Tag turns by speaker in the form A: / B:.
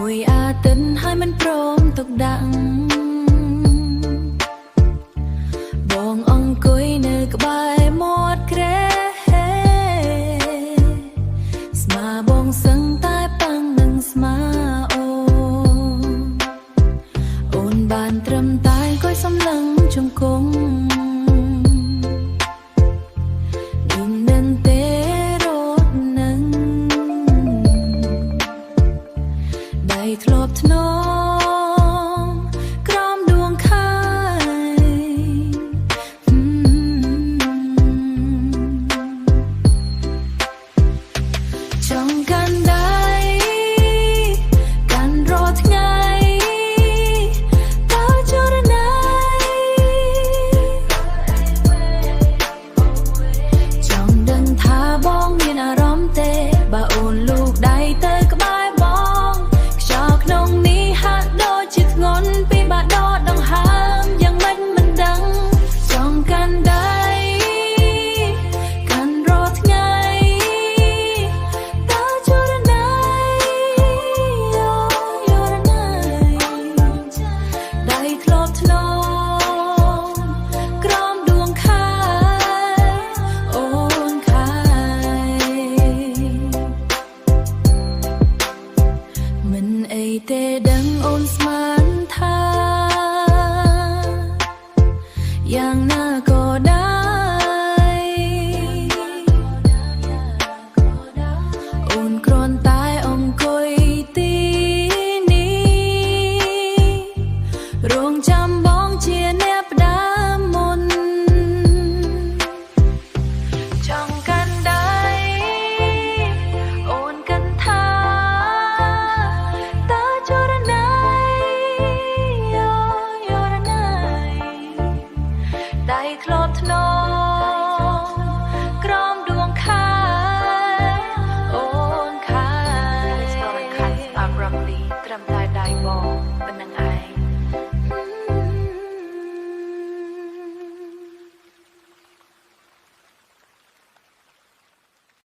A: មួយអាទិនឲ្យមិនព្រមទុកដាក់បងអង្គុយនៅក្បែរមាត់ក្រែស្មាបងសឹងតែប៉ាំងនឹងស្មាអូនបានត្រឹមតែអង្គុយសំឡឹងជង្គង់ធ្លាប់ធ្នមក្រោមដួងខែចង់កាន់ដៃកាន់រាល់ថ្ងៃតើចរណៃចង់ដឹងថាបងមានអារម្មណ៍ទេបើអូនលូកដៃទៅក្បែរក្នុងនេះហាក់ដូចជាធ្ងន់ពីបាដកដង្ហើមយ៉ាងម៉េចមិនដឹងចង់កាន់ដៃកាន់រាល់ថ្ងៃតើចរណៃដៃធ្លាប់ធ្នមក្រោមដួងខែអូនខែមិនអីទេដឹងអូនស្មានថាយ៉ាងណាក៏ដែរអូនគ្រាន់តែ